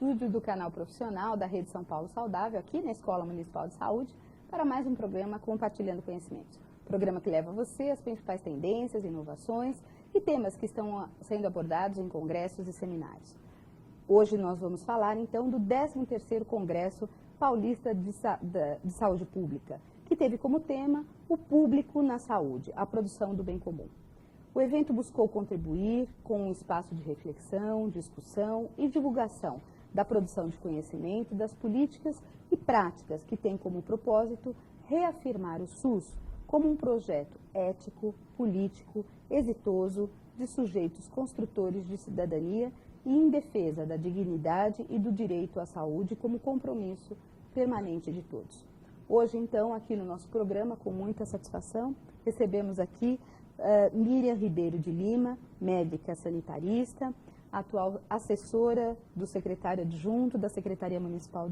estúdio do canal profissional da Rede São Paulo Saudável, aqui na Escola Municipal de Saúde, para mais um programa Compartilhando Conhecimentos. Programa que leva a você as principais tendências, inovações e temas que estão sendo abordados em congressos e seminários. Hoje nós vamos falar então do 13º Congresso Paulista de Saúde Pública, que teve como tema o público na saúde, a produção do bem comum. O evento buscou contribuir com um espaço de reflexão, discussão e divulgação da produção de conhecimento, das políticas e práticas que têm como propósito reafirmar o SUS como um projeto ético, político, exitoso de sujeitos construtores de cidadania e em defesa da dignidade e do direito à saúde como compromisso permanente de todos. Hoje, então, aqui no nosso programa, com muita satisfação, recebemos aqui Miriam Ribeiro de Lima, médica sanitarista, atual assessora do secretário adjunto da Secretaria Municipal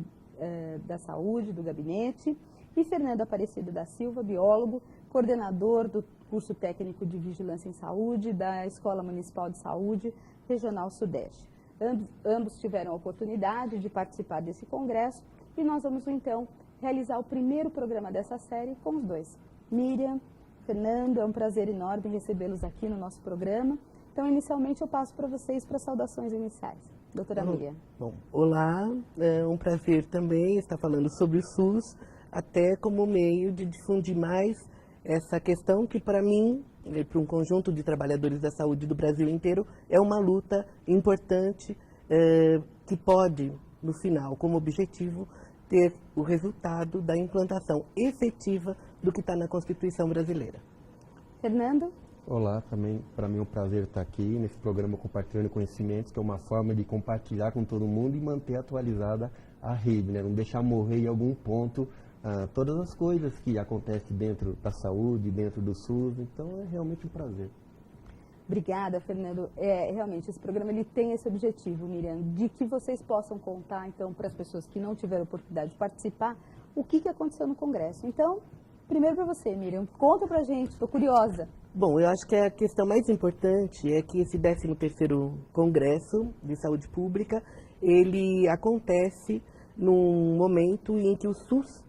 da Saúde, do Gabinete, e Fernando Aparecido da Silva, biólogo, coordenador do curso técnico de Vigilância em Saúde da Escola Municipal de Saúde Regional Sudeste. Ambos tiveram a oportunidade de participar desse congresso e nós vamos, então, realizar o primeiro programa dessa série com os dois. Miriam, Fernando, é um prazer enorme recebê-los aqui no nosso programa. Então, inicialmente, eu passo para vocês para as saudações iniciais. Doutora Miriam. Bom, olá, é um prazer também estar falando sobre o SUS, até como meio de difundir mais essa questão que, para mim, para um conjunto de trabalhadores da saúde do Brasil inteiro, é uma luta importante que pode, no final, como objetivo, ter o resultado da implantação efetiva do que está na Constituição brasileira. Fernando? Olá, também para mim é um prazer estar aqui nesse programa Compartilhando Conhecimentos, que é uma forma de compartilhar com todo mundo e manter atualizada a rede, né? Não deixar morrer em algum ponto todas as coisas que acontecem dentro da saúde, dentro do SUS, então é realmente um prazer. Obrigada, Fernando. Realmente, esse programa ele tem esse objetivo, Miriam, de que vocês possam contar, então, para as pessoas que não tiveram oportunidade de participar, o que aconteceu no Congresso. Então, primeiro para você, Miriam, conta pra gente, estou curiosa. Bom, eu acho que a questão mais importante é que esse 13º Congresso de Saúde Pública, ele acontece num momento em que o SUS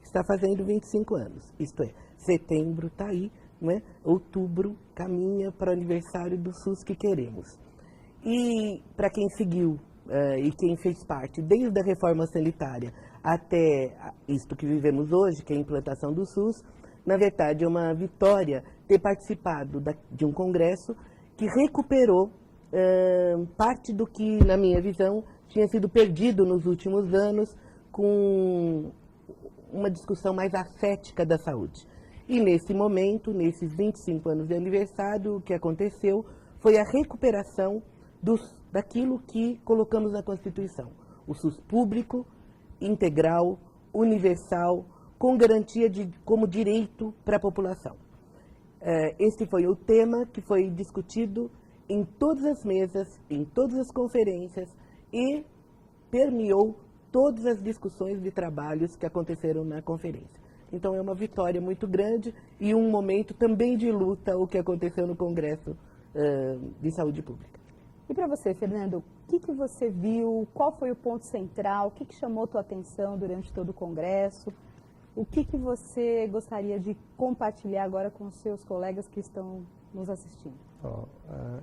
está fazendo 25 anos, isto é, setembro está aí, não é? Outubro caminha para o aniversário do SUS que queremos. E para quem seguiu e quem fez parte desde a reforma sanitária até isto que vivemos hoje, que é a implantação do SUS, na verdade é uma vitória ter participado de um congresso que recuperou parte do que, na minha visão, tinha sido perdido nos últimos anos com uma discussão mais ascética da saúde. E nesse momento, nesses 25 anos de aniversário, o que aconteceu foi a recuperação daquilo que colocamos na Constituição. O SUS público, integral, universal, com garantia como direito para a população. Esse foi o tema que foi discutido em todas as mesas, em todas as conferências e permeou todas as discussões de trabalhos que aconteceram na conferência. Então é uma vitória muito grande e um momento também de luta o que aconteceu no Congresso de Saúde Pública. E para você, Fernando, o que você viu, qual foi o ponto central, o que chamou a tua atenção durante todo o Congresso? O que você gostaria de compartilhar agora com os seus colegas que estão nos assistindo?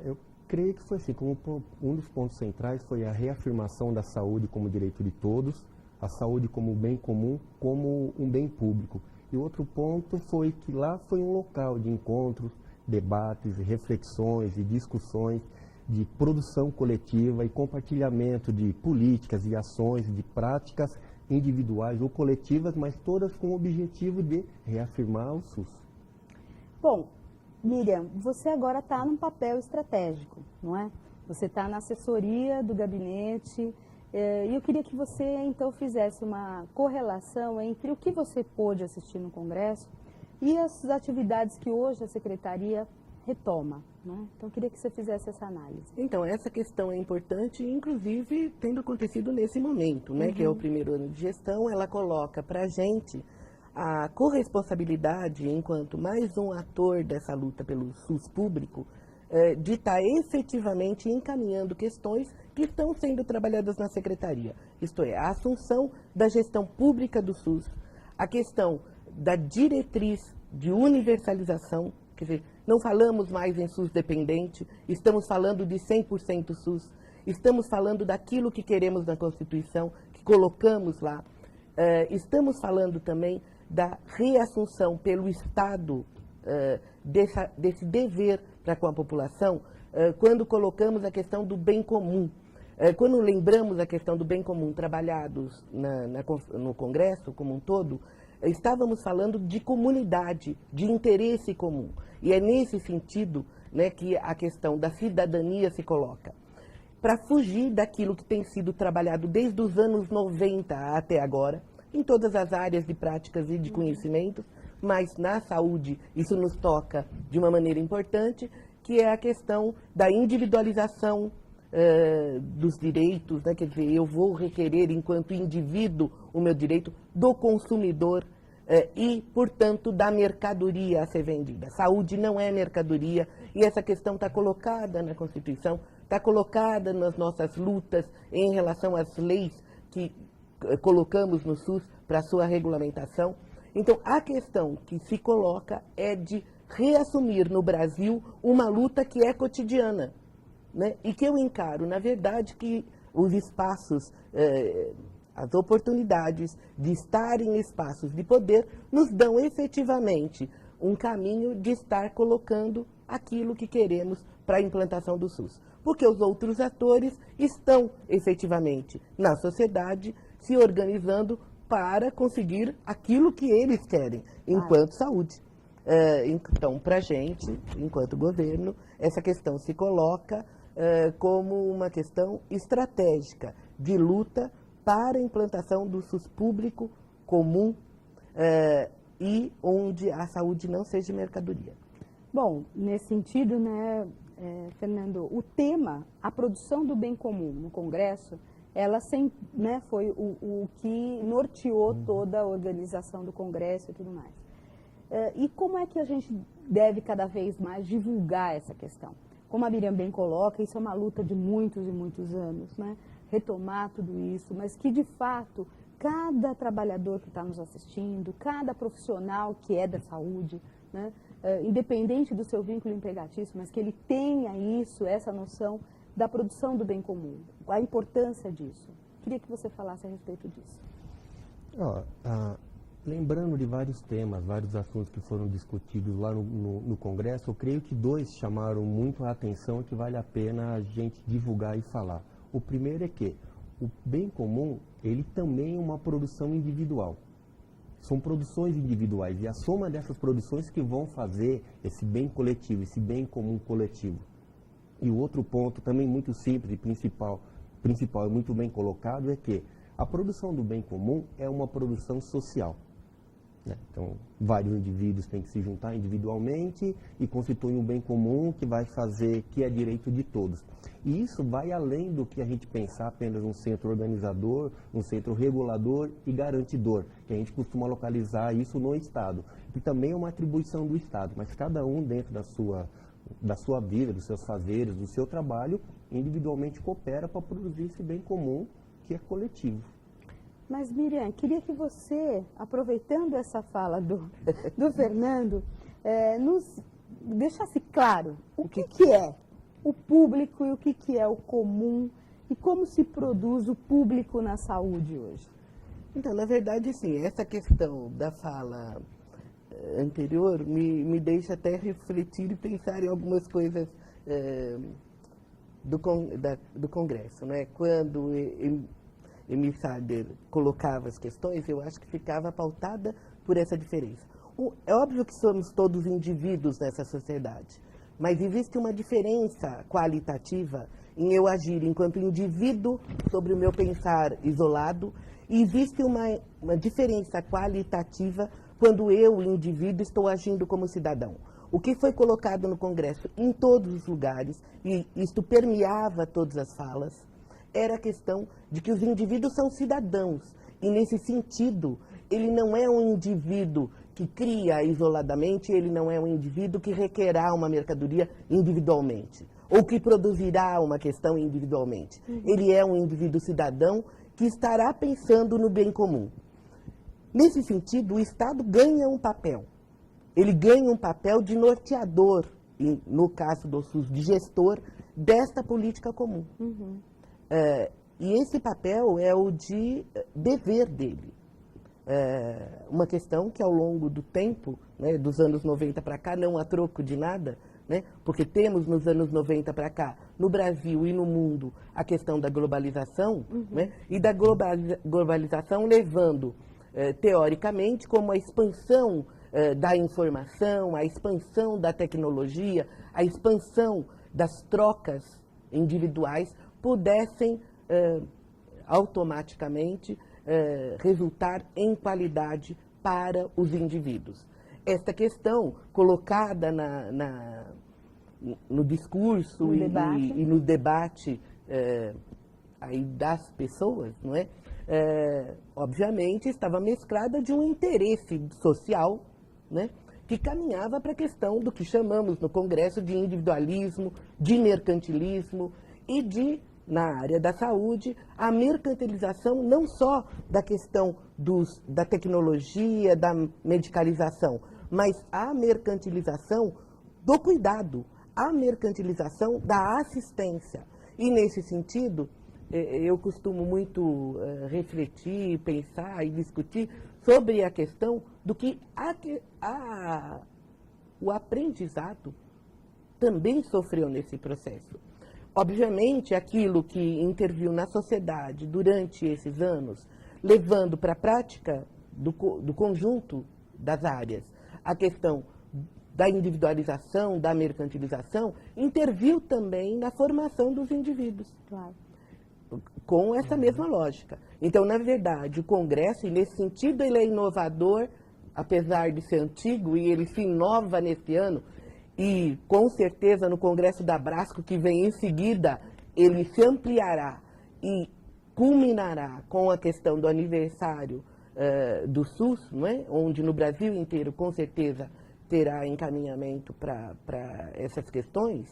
Eu creio que foi assim, como um dos pontos centrais foi a reafirmação da saúde como direito de todos, a saúde como bem comum, como um bem público. E outro ponto foi que lá foi um local de encontros, debates, reflexões e discussões de produção coletiva e compartilhamento de políticas e ações, de práticas individuais ou coletivas, mas todas com o objetivo de reafirmar o SUS. Bom, Miriam, você agora está num papel estratégico, não é? Você está na assessoria do gabinete e eu queria que você, então, fizesse uma correlação entre o que você pôde assistir no Congresso e as atividades que hoje a Secretaria retoma, né? Então, eu queria que você fizesse essa análise. Então, essa questão é importante, inclusive, tendo acontecido nesse momento, né, que é o primeiro ano de gestão, ela coloca para a gente a corresponsabilidade, enquanto mais um ator dessa luta pelo SUS público, de estar efetivamente encaminhando questões que estão sendo trabalhadas na Secretaria. Isto é, a assunção da gestão pública do SUS, a questão da diretriz de universalização, quer dizer, não falamos mais em SUS dependente, estamos falando de 100% SUS, estamos falando daquilo que queremos na Constituição, que colocamos lá, estamos falando também da reassunção pelo Estado desse dever para com a população, quando colocamos a questão do bem comum. Quando lembramos a questão do bem comum trabalhados no Congresso como um todo, estávamos falando de comunidade, de interesse comum. E é nesse sentido, né, que a questão da cidadania se coloca. Para fugir daquilo que tem sido trabalhado desde os anos 90 até agora, em todas as áreas de práticas e de conhecimentos, mas na saúde isso nos toca de uma maneira importante, que é a questão da individualização dos direitos, né? Quer dizer, eu vou requerer enquanto indivíduo o meu direito do consumidor e, portanto, da mercadoria a ser vendida. Saúde não é mercadoria e essa questão está colocada na Constituição, está colocada nas nossas lutas em relação às leis que colocamos no SUS para sua regulamentação. Então, a questão que se coloca é de reassumir no Brasil uma luta que é cotidiana, né? E que eu encaro, na verdade, que os espaços, as oportunidades de estar em espaços de poder nos dão efetivamente um caminho de estar colocando aquilo que queremos para a implantação do SUS. Porque os outros atores estão efetivamente na sociedade se organizando para conseguir aquilo que eles querem, enquanto saúde. Então, para a gente, enquanto governo, essa questão se coloca como uma questão estratégica de luta para a implantação do SUS público comum e onde a saúde não seja mercadoria. Bom, nesse sentido, né, Fernando, o tema, a produção do bem comum no Congresso, ela sempre, né, foi o que norteou toda a organização do Congresso e tudo mais. E como é que a gente deve cada vez mais divulgar essa questão? Como a Miriam bem coloca, isso é uma luta de muitos e muitos anos, né? Retomar tudo isso, mas que de fato cada trabalhador que está nos assistindo, cada profissional que é da saúde, né, independente do seu vínculo empregatício, mas que ele tenha isso, essa noção da produção do bem comum, a importância disso. Queria que você falasse a respeito disso. Lembrando de vários temas, vários assuntos que foram discutidos lá no Congresso, eu creio que dois chamaram muito a atenção e que vale a pena a gente divulgar e falar. O primeiro é que o bem comum, ele também é uma produção individual. São produções individuais e a soma dessas produções que vão fazer esse bem coletivo, esse bem comum coletivo. E o outro ponto, também muito simples e principal e muito bem colocado, é que a produção do bem comum é uma produção social. Né? Então, vários indivíduos têm que se juntar individualmente e constituem um bem comum que vai fazer, que é direito de todos. E isso vai além do que a gente pensar apenas um centro organizador, um centro regulador e garantidor, que a gente costuma localizar isso no Estado. E também é uma atribuição do Estado, mas cada um dentro da sua vida, dos seus fazeres, do seu trabalho, individualmente coopera para produzir esse bem comum que é coletivo. Mas, Miriam, queria que você, aproveitando essa fala do Fernando, nos deixasse claro o que é o público e o que é o comum e como se produz o público na saúde hoje. Então, na verdade, sim, essa questão da fala anterior me deixa até refletir e pensar em algumas coisas do Congresso, né? Quando Emir Sader colocava as questões, eu acho que ficava pautada por essa diferença. É óbvio que somos todos indivíduos nessa sociedade, mas existe uma diferença qualitativa em eu agir enquanto indivíduo sobre o meu pensar isolado, e existe uma diferença qualitativa quando eu, indivíduo, estou agindo como cidadão. O que foi colocado no Congresso em todos os lugares, e isto permeava todas as falas, era a questão de que os indivíduos são cidadãos. E, nesse sentido, ele não é um indivíduo que cria isoladamente, ele não é um indivíduo que requerá uma mercadoria individualmente, ou que produzirá uma questão individualmente. Ele é um indivíduo cidadão que estará pensando no bem comum. Nesse sentido, o Estado ganha um papel. Ele ganha um papel de norteador, e, no caso do SUS, de gestor desta política comum. E esse papel é o de dever dele. Uma questão que ao longo do tempo, né, dos anos 90 para cá, não há troco de nada, né, porque temos nos anos 90 para cá, no Brasil e no mundo, a questão da globalização, né, e da globalização levando, teoricamente, como a expansão da informação, a expansão da tecnologia, a expansão das trocas individuais pudessem automaticamente resultar em qualidade para os indivíduos. Esta questão colocada no discurso e no debate aí das pessoas, não é? Obviamente estava mesclada de um interesse social, né, que caminhava para a questão do que chamamos no Congresso de individualismo, de mercantilismo e de, na área da saúde, a mercantilização não só da questão da tecnologia, da medicalização, mas a mercantilização do cuidado, a mercantilização da assistência. E, nesse sentido, eu costumo muito refletir, pensar e discutir sobre a questão do que o aprendizado também sofreu nesse processo. Obviamente, aquilo que interviu na sociedade durante esses anos, levando para a prática do conjunto das áreas, a questão da individualização, da mercantilização, interviu também na formação dos indivíduos. Claro. Com essa mesma lógica. Então, na verdade, o Congresso, e nesse sentido ele é inovador, apesar de ser antigo, e ele se inova nesse ano, e com certeza no Congresso da Abrasco, que vem em seguida, ele se ampliará e culminará com a questão do aniversário do SUS, não é? Onde no Brasil inteiro, com certeza, terá encaminhamento para essas questões.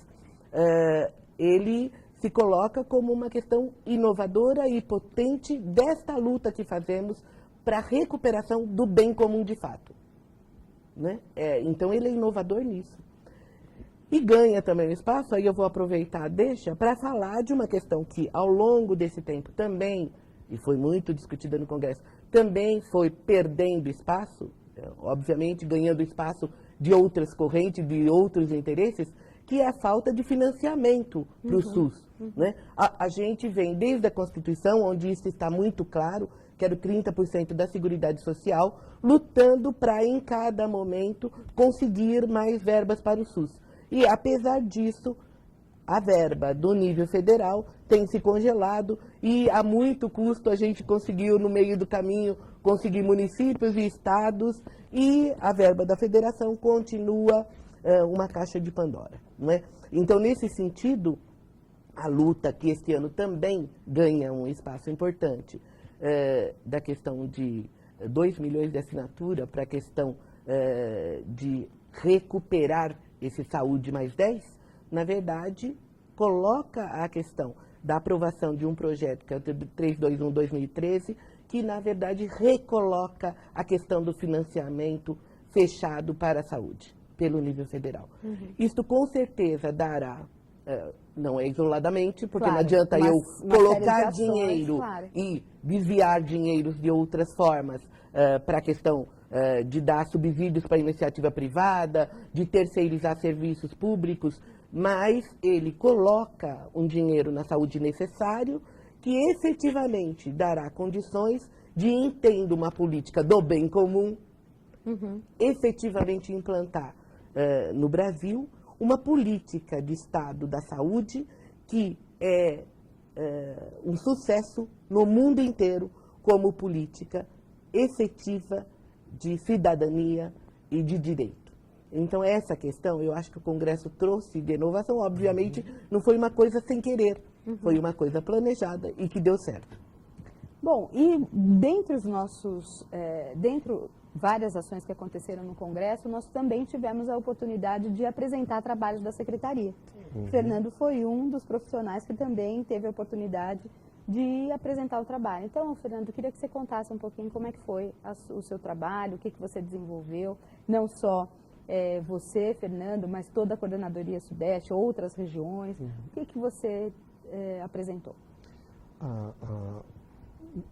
Ele se coloca como uma questão inovadora e potente desta luta que fazemos para a recuperação do bem comum de fato. Né? Então, ele é inovador nisso. E ganha também o espaço, aí eu vou aproveitar, para falar de uma questão que, ao longo desse tempo também, e foi muito discutida no Congresso, também foi perdendo espaço, obviamente ganhando espaço de outras correntes, de outros interesses, que é a falta de financiamento para o SUS. Né? A gente vem desde a Constituição, onde isso está muito claro, que era o 30% da Seguridade Social, lutando para, em cada momento, conseguir mais verbas para o SUS. E, apesar disso, a verba do nível federal tem se congelado e, a muito custo, a gente conseguiu, no meio do caminho, conseguir municípios e estados, e a verba da federação continua uma caixa de Pandora. Não é? Então, nesse sentido, a luta, que este ano também ganha um espaço importante, da questão de 2 milhões de assinatura para a questão de recuperar esse Saúde mais 10, na verdade, coloca a questão da aprovação de um projeto, que é o 321-2013, que, na verdade, recoloca a questão do financiamento fechado para a saúde, pelo nível federal. Isto, com certeza, dará, não é isoladamente, porque claro, não adianta eu colocar dinheiro claro, e desviar dinheiros de outras formas para a questão de dar subsídios para a iniciativa privada, de terceirizar serviços públicos, mas ele coloca um dinheiro na saúde necessário que efetivamente dará condições de, entendo uma política do bem comum, efetivamente implantar no Brasil uma política de Estado da saúde que é um sucesso no mundo inteiro como política efetiva de cidadania e de direito. Então, essa questão, eu acho que o Congresso trouxe de inovação, obviamente, não foi uma coisa sem querer, foi uma coisa planejada e que deu certo. Bom, e dentre os nossos, dentro várias ações que aconteceram no Congresso, nós também tivemos a oportunidade de apresentar trabalhos da Secretaria. Fernando foi um dos profissionais que também teve a oportunidade de apresentar o trabalho. Então, Fernando, eu queria que você contasse um pouquinho como é que foi o seu trabalho, o que você desenvolveu, não só você, Fernando, mas toda a Coordenadoria Sudeste, outras regiões, o que você apresentou?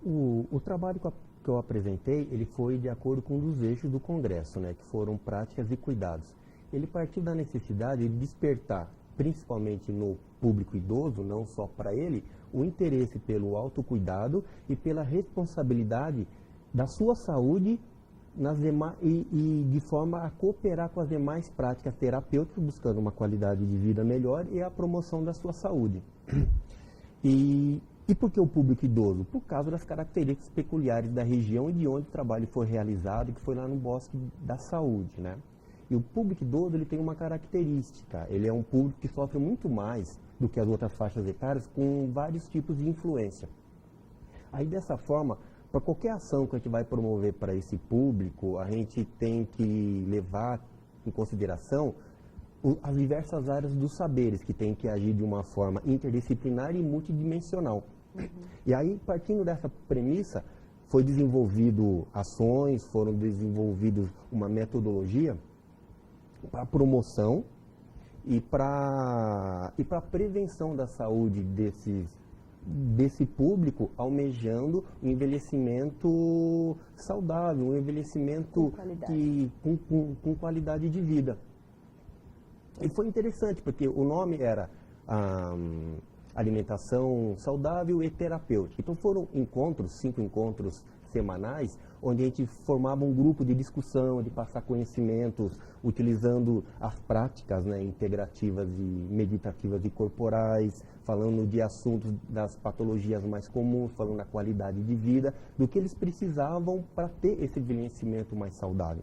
O trabalho que eu apresentei, ele foi de acordo com um dos eixos do Congresso, né, que foram práticas e cuidados. Ele partiu da necessidade de despertar, principalmente no público idoso, não só para ele, o interesse pelo autocuidado e pela responsabilidade da sua saúde e de forma a cooperar com as demais práticas terapêuticas, buscando uma qualidade de vida melhor e a promoção da sua saúde. E por que o público idoso? Por causa das características peculiares da região e de onde o trabalho foi realizado, que foi lá no Bosque da Saúde, né? E o público idoso, ele tem uma característica, ele é um público que sofre muito mais do que as outras faixas etárias com vários tipos de influência. Aí, dessa forma, para qualquer ação que a gente vai promover para esse público, a gente tem que levar em consideração as diversas áreas dos saberes, que tem que agir de uma forma interdisciplinar e multidimensional. E aí, partindo dessa premissa, foi desenvolvido ações, foram desenvolvidos uma metodologia para promoção e para prevenção da saúde desse público, almejando um envelhecimento saudável, um envelhecimento com qualidade de vida. E foi interessante, porque o nome era alimentação saudável e terapêutica. Então foram 5 encontros semanais, onde a gente formava um grupo de discussão, de passar conhecimentos, utilizando as práticas, né, integrativas e meditativas e corporais, falando de assuntos das patologias mais comuns, falando da qualidade de vida, do que eles precisavam para ter esse envelhecimento mais saudável.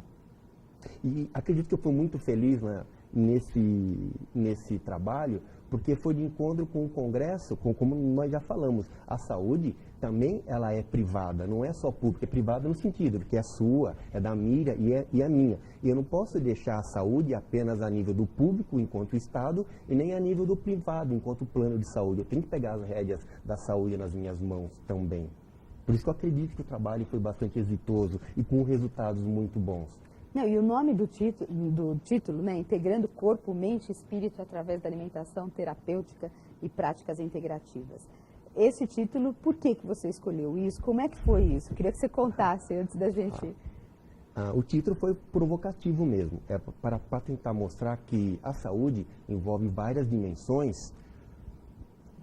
E acredito que eu fui muito feliz, né, nesse trabalho, porque foi de encontro com o Congresso, como nós já falamos, a saúde também ela é privada, não é só pública, é privada no sentido de que é sua, é da Miriam e a minha. E eu não posso deixar a saúde apenas a nível do público, enquanto Estado, e nem a nível do privado, enquanto plano de saúde. Eu tenho que pegar as rédeas da saúde nas minhas mãos também. Por isso que eu acredito que o trabalho foi bastante exitoso e com resultados muito bons. Não, e o nome do título, né, Integrando Corpo, Mente e Espírito através da alimentação terapêutica e práticas integrativas. Esse título, por que você escolheu isso? Como é que foi isso? Queria que você contasse antes da gente... O título foi provocativo mesmo, para tentar mostrar que a saúde envolve várias dimensões,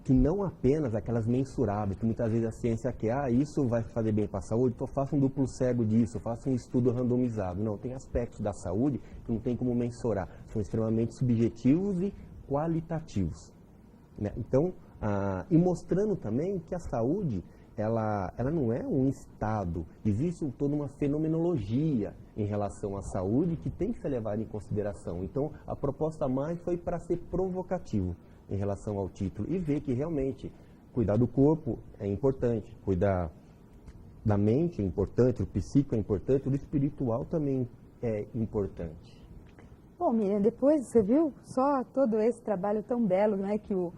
que não apenas aquelas mensuráveis, que muitas vezes a ciência quer, isso vai fazer bem para a saúde, então faça um duplo cego disso, faça um estudo randomizado. Não, tem aspectos da saúde que não tem como mensurar, são extremamente subjetivos e qualitativos, né? Então, e mostrando também que a saúde, ela não é um estado, existe toda uma fenomenologia em relação à saúde que tem que ser levada em consideração. Então, a proposta mais foi para ser provocativo em relação ao título e ver que realmente cuidar do corpo é importante, cuidar da mente é importante, o psíquico é importante, o espiritual também é importante. Bom, Miriam, depois você viu só todo esse trabalho tão belo, né, que o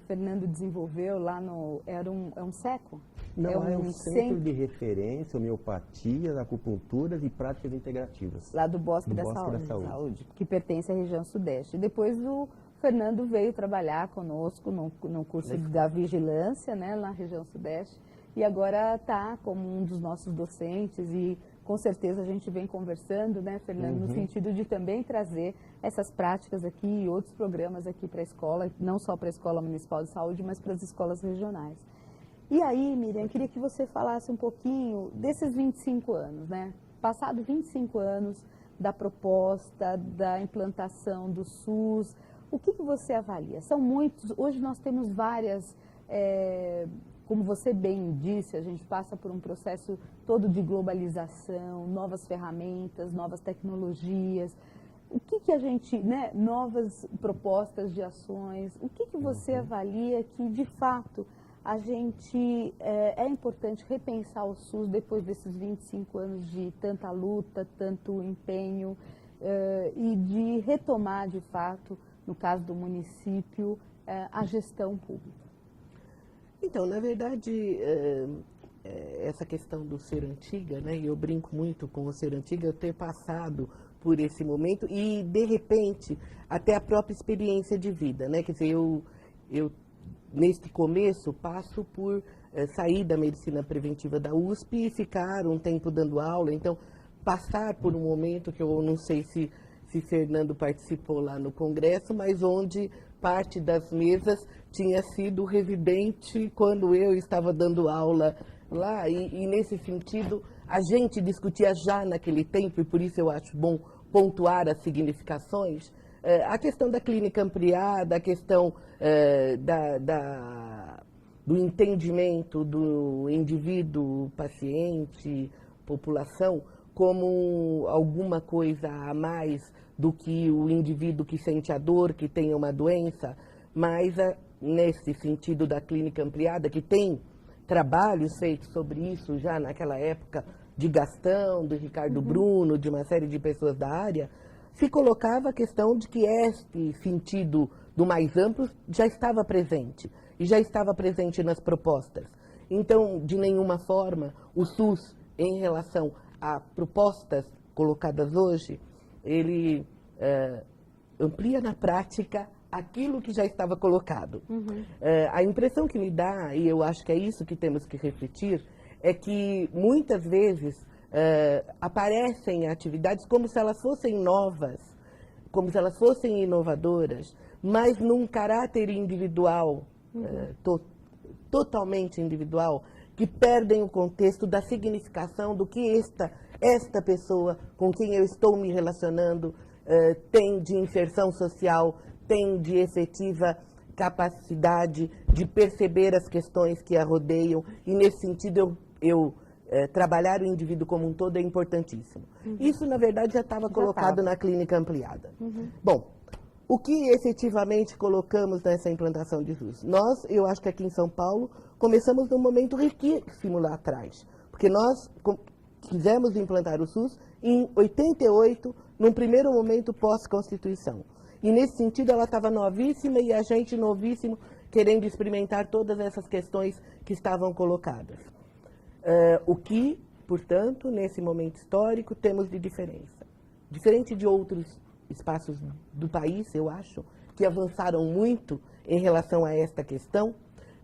Fernando desenvolveu lá no... É um SECO? Não, é um centro de referência, homeopatia, acupuntura e práticas integrativas. Lá do Bosque da Saúde, que pertence à região sudeste. E depois o Fernando veio trabalhar conosco no curso da vigilância, né, na região sudeste, e agora está como um dos nossos docentes e com certeza a gente vem conversando, né, Fernando, no sentido de também trazer essas práticas aqui e outros programas aqui para a escola, não só para a Escola Municipal de Saúde, mas para as escolas regionais. E aí, Miriam, queria que você falasse um pouquinho desses 25 anos, né? Passado 25 anos da proposta, da implantação do SUS, o que você avalia? São muitos, hoje nós temos várias, como você bem disse, a gente passa por um processo todo de globalização, novas ferramentas, novas tecnologias. O que a gente, né, novas propostas de ações, o que você avalia que de fato a gente é importante repensar o SUS depois desses 25 anos de tanta luta, tanto empenho e de retomar, de fato, no caso do município, a gestão pública? Então, na verdade, essa questão do ser antiga, né, e eu brinco muito com o ser antiga, eu ter passado por esse momento e, de repente, até a própria experiência de vida, né, quer dizer, eu neste começo passo por sair da medicina preventiva da USP e ficar um tempo dando aula, então, passar por um momento que eu não sei se Fernando participou lá no congresso, mas onde parte das mesas tinha sido residente quando eu estava dando aula lá, e nesse sentido a gente discutia já naquele tempo, e por isso eu acho bom pontuar as significações, a questão da clínica ampliada, a questão do entendimento do indivíduo, paciente, população, como alguma coisa a mais do que o indivíduo que sente a dor, que tem uma doença, mas nesse sentido da clínica ampliada, que tem trabalhos feitos sobre isso já naquela época, de Gastão, do Ricardo Bruno, de uma série de pessoas da área, se colocava a questão de que este sentido do mais amplo já estava presente, e já estava presente nas propostas. Então, de nenhuma forma, o SUS, em relação a propostas colocadas hoje, ele amplia na prática aquilo que já estava colocado. A impressão que me dá, e eu acho que é isso que temos que refletir, é que muitas vezes aparecem atividades como se elas fossem novas, como se elas fossem inovadoras, mas num caráter individual, totalmente individual, que perdem o contexto da significação do que esta pessoa com quem eu estou me relacionando tem de inserção social, tem de efetiva capacidade de perceber as questões que a rodeiam, e nesse sentido trabalhar o indivíduo como um todo é importantíssimo. Isso, na verdade, já estava colocado na clínica ampliada. Bom, o que efetivamente colocamos nessa implantação de SUS? Nós, eu acho que aqui em São Paulo, começamos num momento riquíssimo lá atrás, porque nós quisemos implantar o SUS em 88, num primeiro momento pós-Constituição. E nesse sentido ela estava novíssima e a gente novíssimo querendo experimentar todas essas questões que estavam colocadas. O que, portanto, nesse momento histórico temos de diferença? Diferente de outros espaços do país, eu acho, que avançaram muito em relação a esta questão,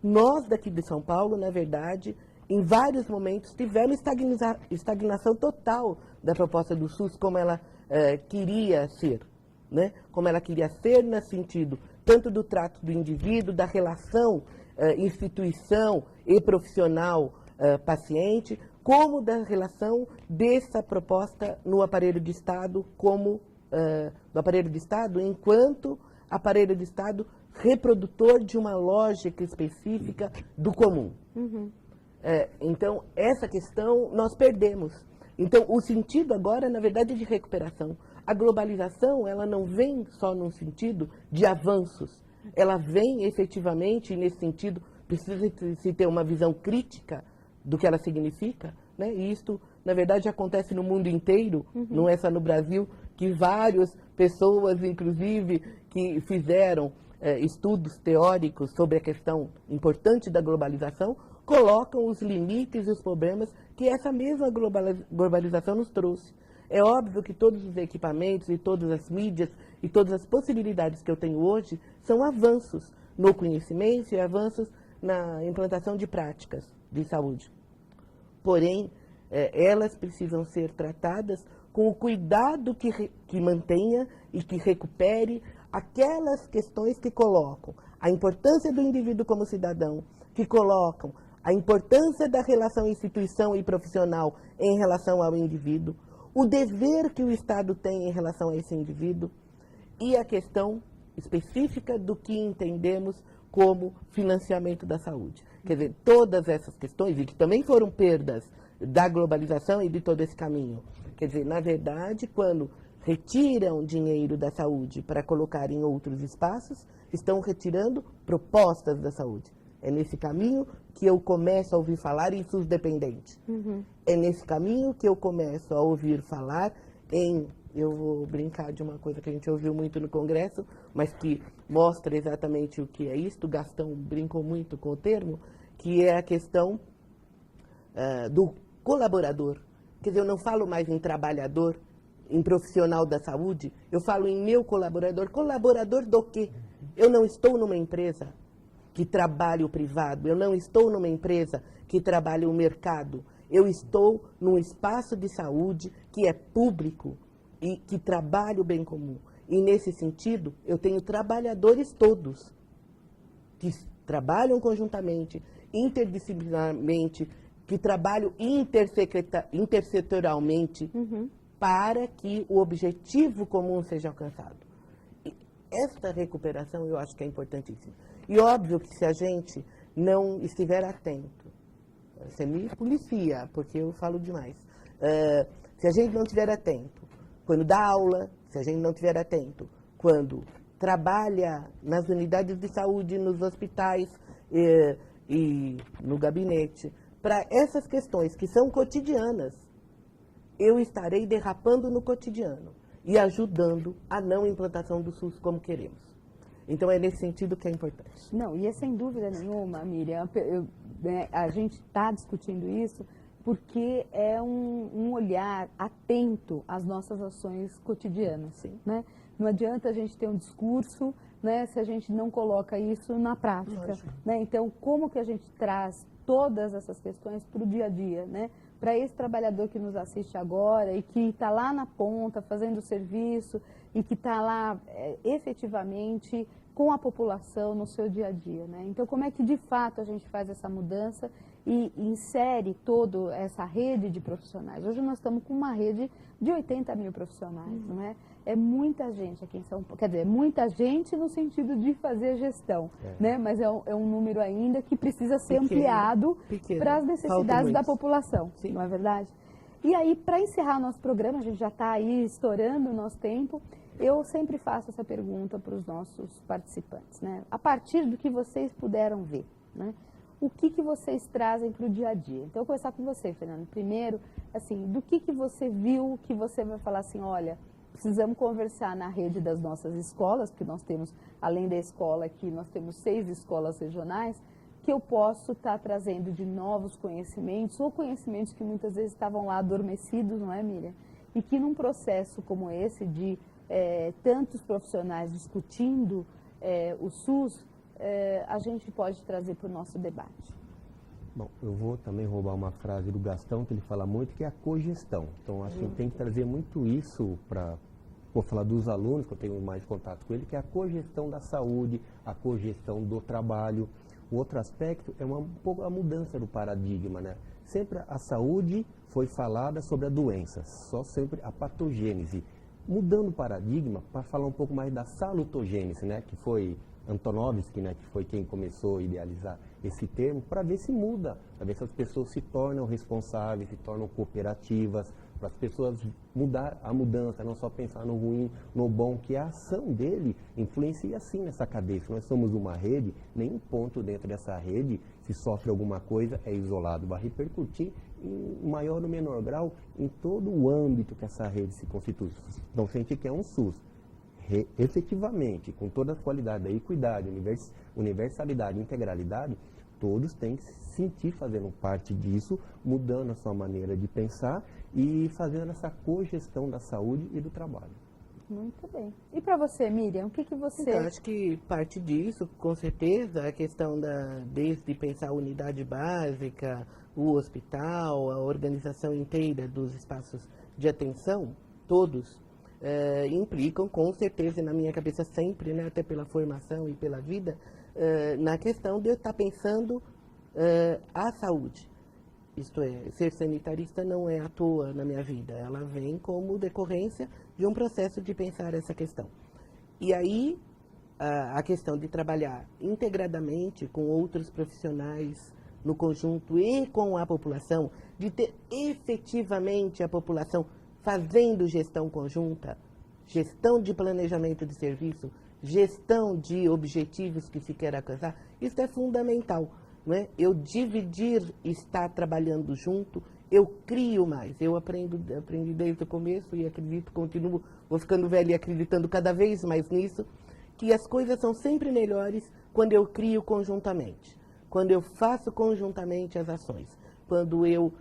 nós daqui de São Paulo, na verdade, em vários momentos tivemos estagnação total da proposta do SUS como ela queria ser, né? Como ela queria ser no sentido tanto do trato do indivíduo, da relação instituição e profissional paciente, como da relação dessa proposta no aparelho de Estado, como do aparelho de Estado, enquanto aparelho de Estado reprodutor de uma lógica específica do comum. Então, essa questão nós perdemos. Então, o sentido agora, na verdade, é de recuperação. A globalização, ela não vem só num sentido de avanços. Ela vem efetivamente, e nesse sentido, precisa se ter uma visão crítica do que ela significa, né? E isto, na verdade, acontece no mundo inteiro, não é só no Brasil, que várias pessoas, inclusive, que fizeram estudos teóricos sobre a questão importante da globalização, colocam os limites e os problemas que essa mesma globalização nos trouxe. É óbvio que todos os equipamentos e todas as mídias e todas as possibilidades que eu tenho hoje são avanços no conhecimento e avanços na implantação de práticas de saúde. Porém, elas precisam ser tratadas com o cuidado que mantenha e que recupere aquelas questões que colocam a importância do indivíduo como cidadão, que colocam a importância da relação instituição e profissional em relação ao indivíduo, o dever que o Estado tem em relação a esse indivíduo e a questão específica do que entendemos como financiamento da saúde. Quer dizer, todas essas questões, e que também foram perdas da globalização e de todo esse caminho. Quer dizer, na verdade, quando retiram dinheiro da saúde para colocar em outros espaços, estão retirando propostas da saúde. É nesse caminho que eu começo a ouvir falar em SUS dependente. É nesse caminho que eu começo a ouvir falar em... Eu vou brincar de uma coisa que a gente ouviu muito no Congresso, mas que mostra exatamente o que é isto. O Gastão brincou muito com o termo, que é a questão do colaborador. Quer dizer, eu não falo mais em trabalhador, em profissional da saúde, eu falo em meu colaborador. Colaborador do quê? Eu não estou numa empresa que trabalha o privado, eu não estou numa empresa que trabalha o mercado, eu estou num espaço de saúde que é público e que trabalha o bem comum. E nesse sentido, eu tenho trabalhadores todos que trabalham conjuntamente, interdisciplinarmente, que trabalham intersetorialmente para que o objetivo comum seja alcançado. E esta recuperação eu acho que é importantíssima. E óbvio que se a gente não estiver atento, você me policia, porque eu falo demais, se a gente não estiver atento, quando dá aula, se a gente não estiver atento, quando trabalha nas unidades de saúde, nos hospitais e no gabinete, para essas questões que são cotidianas, eu estarei derrapando no cotidiano e ajudando a não implantação do SUS como queremos. Então, é nesse sentido que é importante. Não, e é sem dúvida nenhuma, Miriam, a gente está discutindo isso porque é um olhar atento às nossas ações cotidianas. Sim. Né? Não adianta a gente ter um discurso, né, se a gente não coloca isso na prática. Né? Então, como que a gente traz todas essas questões para o dia a dia, né? Para esse trabalhador que nos assiste agora e que está lá na ponta fazendo o serviço e que está lá efetivamente com a população no seu dia a dia, né? Então, como é que de fato a gente faz essa mudança e insere toda essa rede de profissionais? Hoje nós estamos com uma rede de 80 mil profissionais, não é? É muita gente aqui em São Paulo, quer dizer, é muita gente no sentido de fazer gestão, né? Mas é um número ainda que precisa ser ampliado para as necessidades da população, não é verdade? E aí, para encerrar nosso programa, a gente já está aí estourando o nosso tempo, eu sempre faço essa pergunta para os nossos participantes, né? A partir do que vocês puderam ver, né? O que vocês trazem para o dia a dia? Então, eu vou começar com você, Fernando. Primeiro, assim, do que você viu que você vai falar assim, olha, precisamos conversar na rede das nossas escolas, porque nós temos, além da escola aqui, nós temos 6 escolas regionais, que eu posso estar trazendo de novos conhecimentos, ou conhecimentos que muitas vezes estavam lá adormecidos, não é, Miriam? E que num processo como esse, de tantos profissionais discutindo o SUS, a gente pode trazer para o nosso debate. Bom, eu vou também roubar uma frase do Gastão, que ele fala muito, que é a cogestão. Então, acho que tem que trazer muito isso para... Vou falar dos alunos, que eu tenho mais contato com ele, que é a cogestão da saúde, a cogestão do trabalho. O outro aspecto é um pouco a mudança do paradigma, né? Sempre a saúde foi falada sobre a doença, só sempre a patogênese. Mudando o paradigma para falar um pouco mais da salutogênese, né? Que foi Antonovsky, né? Que foi quem começou a idealizar esse termo, para ver se muda, para ver se as pessoas se tornam responsáveis, se tornam cooperativas, para as pessoas mudar a mudança, não só pensar no ruim, no bom, que a ação dele influencia sim nessa cadeia. Se nós somos uma rede, nenhum ponto dentro dessa rede, se sofre alguma coisa, é isolado, vai repercutir em maior ou menor grau em todo o âmbito que essa rede se constitui. Então, se a gente quer um SUS efetivamente, com toda a qualidade da equidade, universalidade, integralidade, todos têm que se sentir fazendo parte disso, mudando a sua maneira de pensar e fazendo essa cogestão da saúde e do trabalho. Muito bem. E para você, Miriam, o que você... Então, acho que parte disso, com certeza, a questão desde pensar a unidade básica, o hospital, a organização inteira dos espaços de atenção, todos implicam, com certeza, na minha cabeça sempre, né, até pela formação e pela vida, na questão de eu estar pensando a saúde. Isto é, ser sanitarista não é à toa na minha vida, ela vem como decorrência de um processo de pensar essa questão. E aí, a questão de trabalhar integradamente com outros profissionais no conjunto e com a população, de ter efetivamente a população fazendo gestão conjunta, gestão de planejamento de serviço, gestão de objetivos que se quer alcançar, isso é fundamental. Não é? Eu dividir, estar trabalhando junto, eu crio mais. Eu aprendi desde o começo e acredito, continuo, vou ficando velha e acreditando cada vez mais nisso, que as coisas são sempre melhores quando eu crio conjuntamente, quando eu faço conjuntamente as ações, quando eu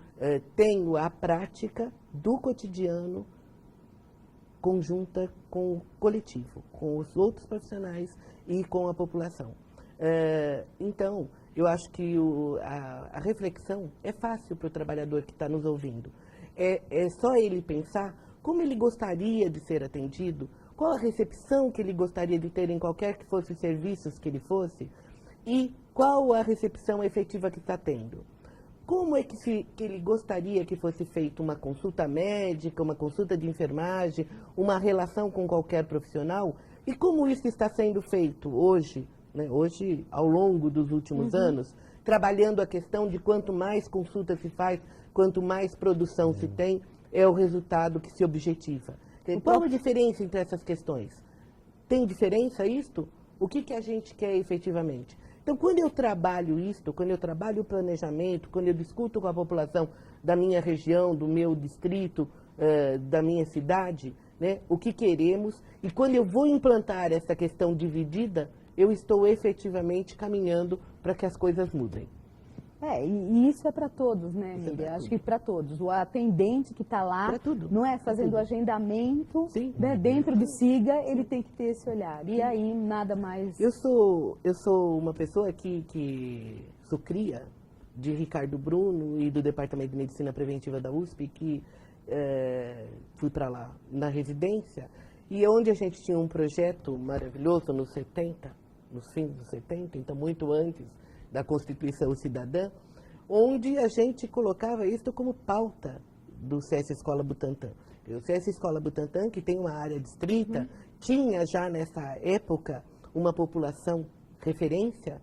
tenho a prática do cotidiano conjunta com o coletivo, com os outros profissionais e com a população. Então, eu acho que a reflexão é fácil para o trabalhador que está nos ouvindo. É só ele pensar como ele gostaria de ser atendido, qual a recepção que ele gostaria de ter em qualquer que fosse os serviços que ele fosse e qual a recepção efetiva que está tendo. Como é que ele gostaria que fosse feita uma consulta médica, uma consulta de enfermagem, uma relação com qualquer profissional e como isso está sendo feito hoje, né, hoje ao longo dos últimos anos, trabalhando a questão de quanto mais consulta se faz, quanto mais produção se tem, é o resultado que se objetiva. Qual a diferença entre essas questões? Tem diferença isto? O que a gente quer efetivamente? Então, quando eu trabalho isto, quando eu trabalho o planejamento, quando eu discuto com a população da minha região, do meu distrito, da minha cidade, né, o que queremos, e quando eu vou implantar essa questão dividida, eu estou efetivamente caminhando para que as coisas mudem. E isso é para todos, né, Miriam? Acho que para todos. O atendente que está lá, não é fazendo o agendamento, né, dentro do SIGA, ele tem que ter esse olhar. E aí, nada mais... Eu sou uma pessoa que sou cria de Ricardo Bruno e do Departamento de Medicina Preventiva da USP, que fui para lá na residência, e onde a gente tinha um projeto maravilhoso nos fins dos 70, então muito antes da Constituição Cidadã, onde a gente colocava isso como pauta do CS Escola Butantã. O CS Escola Butantã, que tem uma área distrita, tinha já nessa época uma população referência,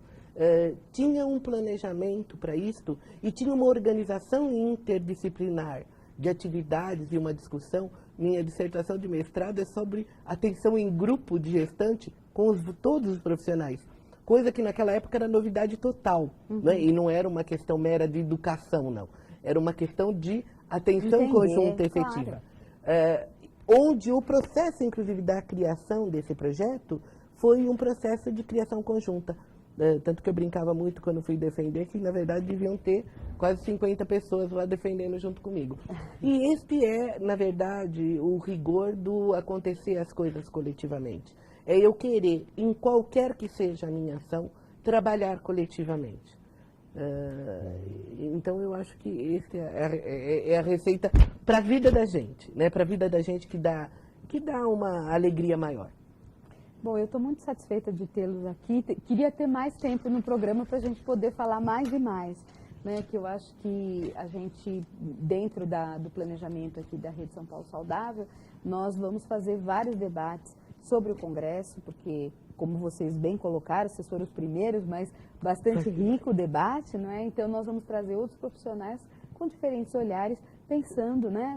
tinha um planejamento para isto e tinha uma organização interdisciplinar de atividades e uma discussão. Minha dissertação de mestrado é sobre atenção em grupo de gestante com todos os profissionais. Coisa que naquela época era novidade total, né? E não era uma questão mera de educação, não. Era uma questão de atenção conjunta efetiva. Claro. Onde o processo, inclusive, da criação desse projeto foi um processo de criação conjunta. Tanto que eu brincava muito quando fui defender, que na verdade deviam ter quase 50 pessoas lá defendendo junto comigo. E este é, na verdade, o rigor do acontecer as coisas coletivamente. É eu querer, em qualquer que seja a minha ação, trabalhar coletivamente. Então eu acho que essa é a receita para a vida da gente, né? Para a vida da gente que dá uma alegria maior. Bom, eu estou muito satisfeita de tê-los aqui. Queria ter mais tempo no programa para a gente poder falar mais e mais, né? Que eu acho que a gente, dentro do planejamento aqui da Rede São Paulo Saudável, nós vamos fazer vários debates sobre o Congresso, porque, como vocês bem colocaram, vocês foram os primeiros, mas bastante rico o debate, não é? Então, nós vamos trazer outros profissionais com diferentes olhares, pensando, né,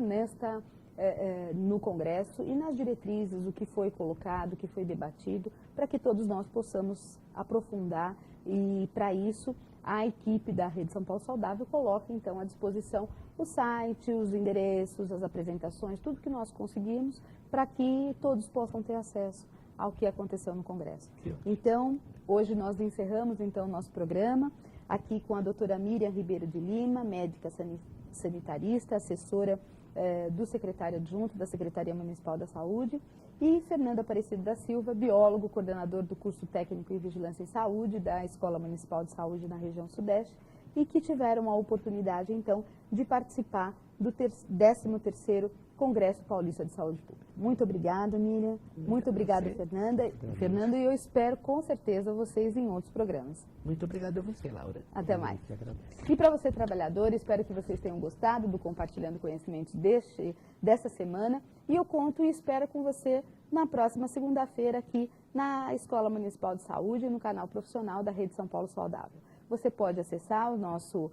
no Congresso e nas diretrizes, o que foi colocado, o que foi debatido, para que todos nós possamos aprofundar e, para isso, a equipe da Rede São Paulo Saudável coloca, então, à disposição o site, os endereços, as apresentações, tudo que nós conseguimos, para que todos possam ter acesso ao que aconteceu no Congresso. Então, hoje nós encerramos, então, o nosso programa, aqui com a doutora Miriam Ribeiro de Lima, médica sanitarista, assessora do secretário adjunto da Secretaria Municipal da Saúde, e Fernando Aparecido da Silva, biólogo, coordenador do curso técnico em Vigilância em Saúde da Escola Municipal de Saúde na região Sudeste, e que tiveram a oportunidade, então, de participar do 13º Congresso Paulista de Saúde Pública. Muito obrigada, Miriam. Muito obrigada, Fernando, e eu espero, com certeza, vocês em outros programas. Muito obrigada a você, Laura. Até mais. E para você, trabalhador, espero que vocês tenham gostado do Compartilhando Conhecimentos dessa semana. E eu conto e espero com você na próxima segunda-feira aqui na Escola Municipal de Saúde, no canal profissional da Rede São Paulo Saudável. Você pode acessar o nosso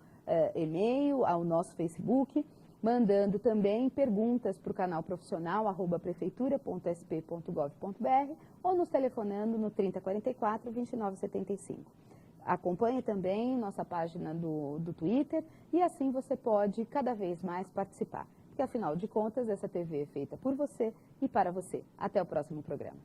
e-mail, o nosso Facebook, mandando também perguntas para o canal profissional @prefeitura.sp.gov.br ou nos telefonando no 3044 2975. Acompanhe também nossa página do Twitter e assim você pode cada vez mais participar. Porque afinal de contas, essa TV é feita por você e para você. Até o próximo programa.